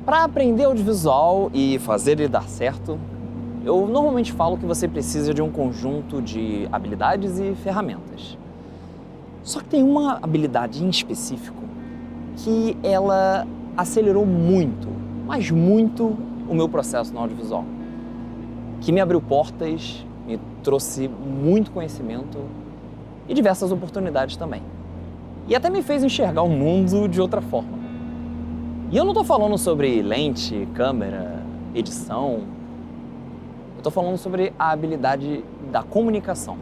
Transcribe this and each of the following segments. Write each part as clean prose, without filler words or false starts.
Para aprender audiovisual e fazer ele dar certo, eu normalmente falo que você precisa de um conjunto de habilidades e ferramentas. Só que tem uma habilidade em específico que ela acelerou muito, mas muito, o meu processo no audiovisual. Que me abriu portas, me trouxe muito conhecimento e diversas oportunidades também. E até me fez enxergar o mundo de outra forma. E eu não estou falando sobre lente, câmera, edição. Eu estou falando sobre a habilidade da comunicação.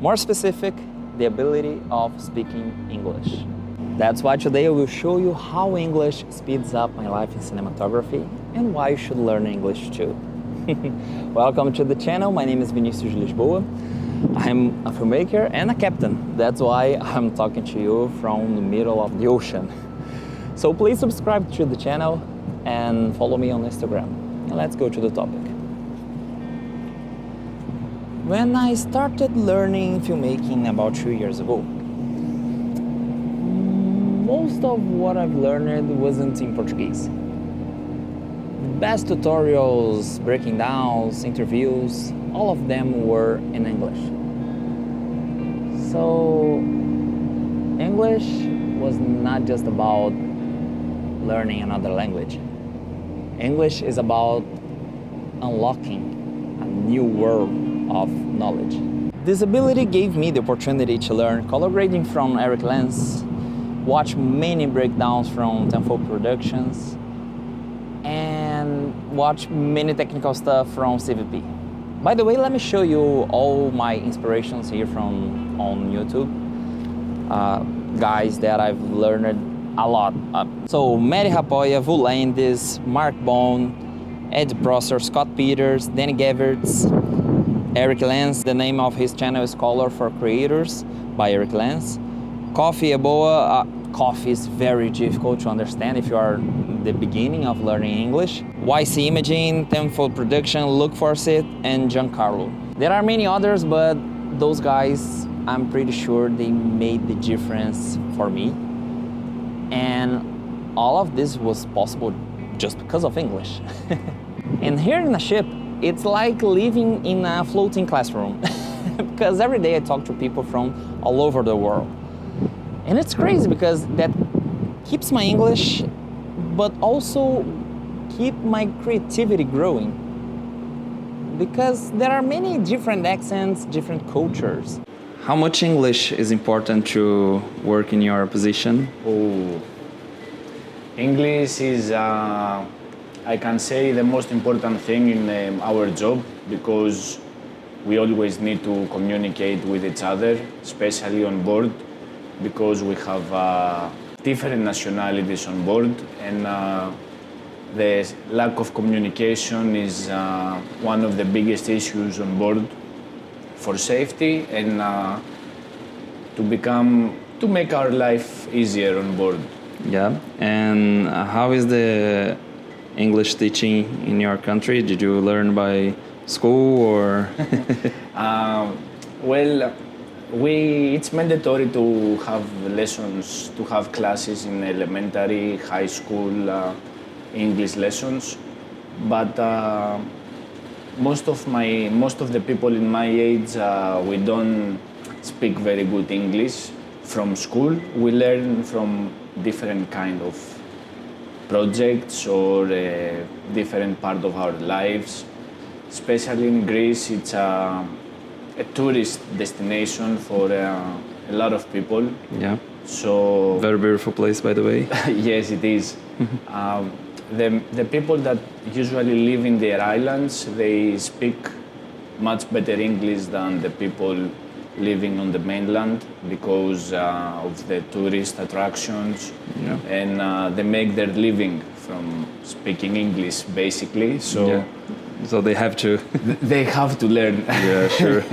More specific, the ability of speaking English. That's why today I will show you how English speeds up my life in cinematography and why you should learn English too. Welcome to the channel. My name is Vinicius Lisboa. I'm a filmmaker and a captain. That's why I'm talking to you from the middle of the ocean. So please subscribe to the channel and follow me on Instagram. And let's go to the topic. When I started learning filmmaking about 2 years ago, most of what I've learned wasn't in Portuguese. The best tutorials, breaking downs, interviews, all of them were in English. So English was not just about learning another language. English is about unlocking a new world of knowledge. This ability gave me the opportunity to learn color grading from Eric Lens, watch many breakdowns from Tenfold Productions, and watch many technical stuff from CVP. By the way, let me show you all my inspirations here from on YouTube. Guys that I've learned a lot. So Mary Rapoya, Vulandis, Mark Bone, Ed Prosser, Scott Peters, Danny Gevertz, Eric Lens. The name of his channel is Color for Creators by Eric Lens. Coffee Eboa. Coffee is very difficult to understand if you are the beginning of learning English. YC Imaging, Tenfold Production, Look for It, and Giancarlo. There are many others, but those guys, I'm pretty sure they made the difference for me. And all of this was possible just because of English. And here in a ship, it's like living in a floating classroom because every day I talk to people from all over the world. And it's crazy because that keeps my English, but also keep my creativity growing. Because there are many different accents, different cultures. How much English is important to work in your position? Oh, English is, I can say, the most important thing in our job because we always need to communicate with each other, especially on board, because we have different nationalities on board, and the lack of communication is one of the biggest issues on board for safety and to make our life easier on board. Yeah, and how is the English teaching in your country? Did you learn by school or? Well, it's mandatory to have lessons, to have classes in elementary, high school, English lessons, but most of the people in my age, we don't speak very good English from school. We learn from different kind of projects or different part of our lives. Especially in Greece, it's a tourist destination for a lot of people. Yeah. So very beautiful place, by the way. Yes, it is. The people that usually live in their islands, they speak much better English than the people living on the mainland because of the tourist attractions. Yeah. And they make their living from speaking English, basically. So. Yeah. So they have to. They have to learn. Yeah, sure.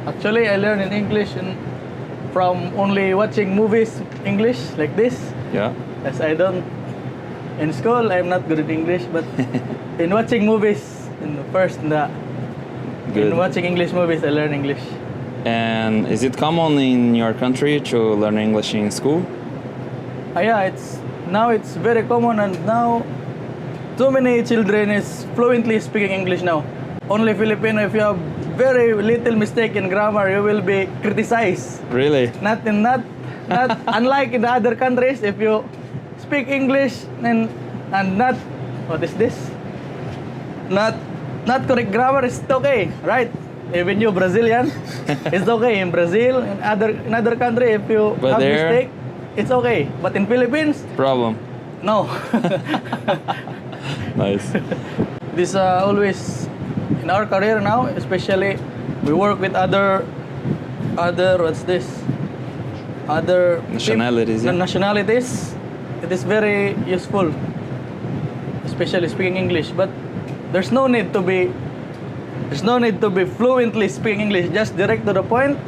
Actually, I learn in English from only watching movies English like this. Yeah. As I don't in school, I'm not good at English, but in watching movies, in watching English movies, I learn English. And is it common in your country to learn English in school? Yeah, now it's very common, and now too many children is fluently speaking English now. Only Filipino, if you have very little mistake in grammar, you will be criticized. Really? Not unlike in the other countries, if you speak English and not, what is this? Not correct grammar, it's okay, right? Even you Brazilian, it's okay. In Brazil, in other country, if you But have there- mistake, it's okay. But in Philippines, Problem. no. Nice. This always in our career now, especially we work with other what's this? Other Nationalities, yeah. nationalities. It is very useful, especially speaking English. But there's no need to be fluently speaking English. Just direct to the point.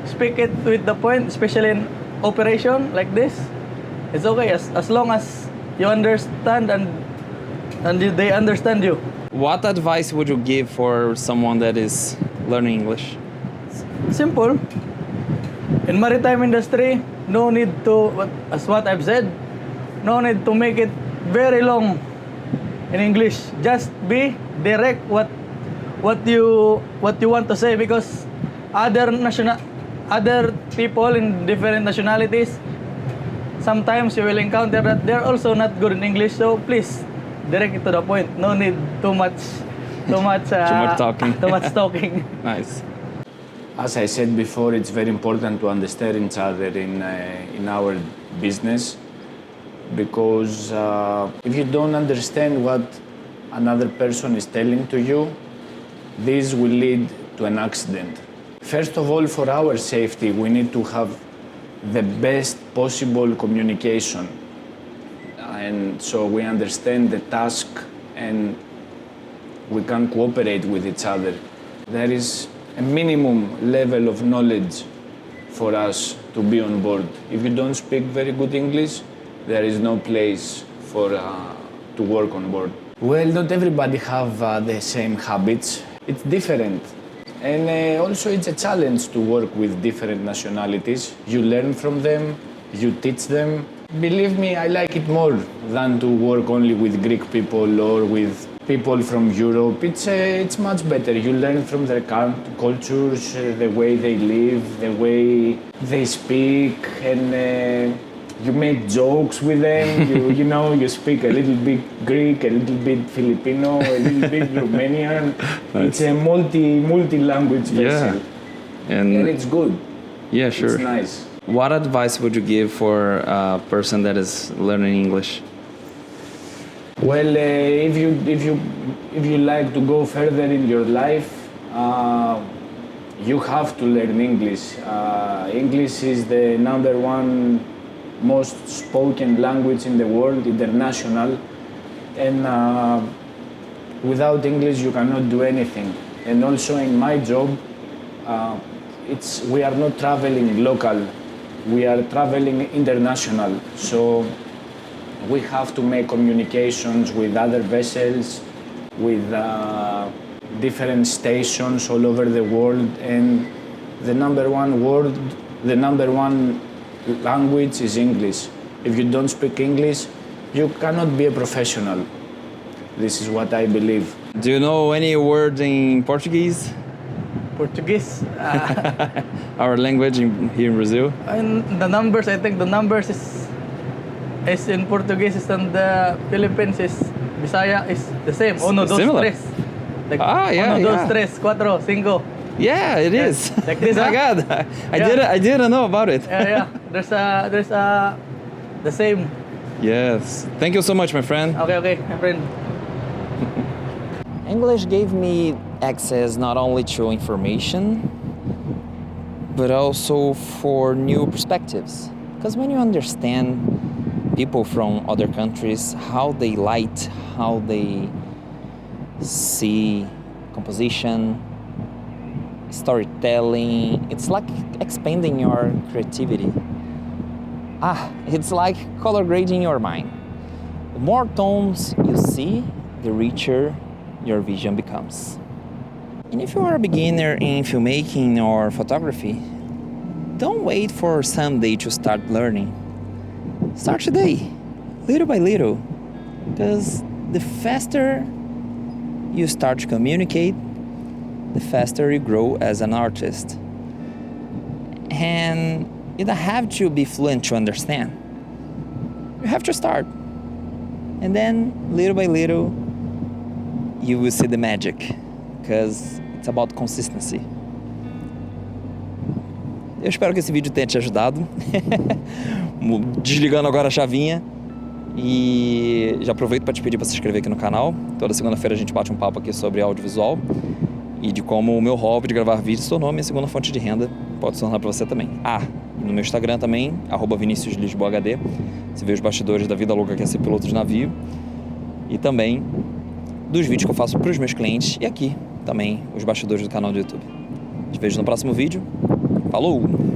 Speak it with the point, especially in operation like this. It's okay as long as you understand and they understand you. What advice would you give for someone that is learning English? Simple. In maritime industry, no need to, as what I've said, no need to make it very long in English. Just be direct what you want to say, because other people in different nationalities, sometimes you will encounter that they're also not good in English. So please direct it to the point. No need too much talking. Too much talking. Nice. As I said before, it's very important to understand each other in our business, because if you don't understand what another person is telling to you, this will lead to an accident. First of all, for our safety, we need to have the best possible communication, and so we understand the task and we can cooperate with each other. There is a minimum level of knowledge for us to be on board. If you don't speak very good English, there is no place for to work on board. Well, not everybody have the same habits. It's different. And also it's a challenge to work with different nationalities. You learn from them, you teach them. Believe me, I like it more than to work only with Greek people or with people from Europe. It's much better. You learn from their cultures, the way they live, the way they speak, and you make jokes with them. You speak a little bit Greek, a little bit Filipino, a little bit Romanian. Nice. It's a multi-language vessel. And it's good. Yeah, sure. It's nice. What advice would you give for a person that is learning English? Well, if you like to go further in your life, you have to learn English. English is the number one most spoken language in the world, international, and without English you cannot do anything. And also in my job, we are not traveling local, we are traveling international. So we have to make communications with other vessels, with different stations all over the world, and the number one language is English. If you don't speak English, you cannot be a professional. This is what I believe. Do you know any word in Portuguese? Portuguese. Our language here in Brazil? And the numbers, I think the numbers is in Portuguese is in the Philippines is Bisaya is the same. Uno, dos, Similar. tres. Like Yeah, uno, dos, yeah. tres, cuatro, cinco. Yeah, it is. Like this, Oh my huh? God, I Yeah. didn't know about it. Yeah. There's the same. Yes. Thank you so much, my friend. Okay, my friend. English gave me access not only to information, but also for new perspectives. Because when you understand people from other countries, how they light, how they see composition, storytelling, it's like expanding your creativity. It's like color grading your mind. The more tones you see, the richer your vision becomes. And if you are a beginner in filmmaking or photography, don't wait for someday to start learning. Start today, little by little, because the faster you start to communicate, the faster you grow as an artist. And you don't have to be fluent to understand. You have to start. And then, little by little, you will see the magic. Because it's about consistency. Eu espero que esse vídeo tenha te ajudado. Desligando agora a chavinha. E já aproveito para te pedir para se inscrever aqui no canal. Toda segunda-feira a gente bate um papo aqui sobre audiovisual e de como o meu hobby de gravar vídeos se tornou minha segunda fonte de renda. Pode se tornar para você também. No meu Instagram também, @ViniciusLisboaHD. Você vê os bastidores da vida louca que é ser piloto de navio. E também dos vídeos que eu faço para os meus clientes. E aqui também os bastidores do canal do YouTube. Te vejo no próximo vídeo. Falou!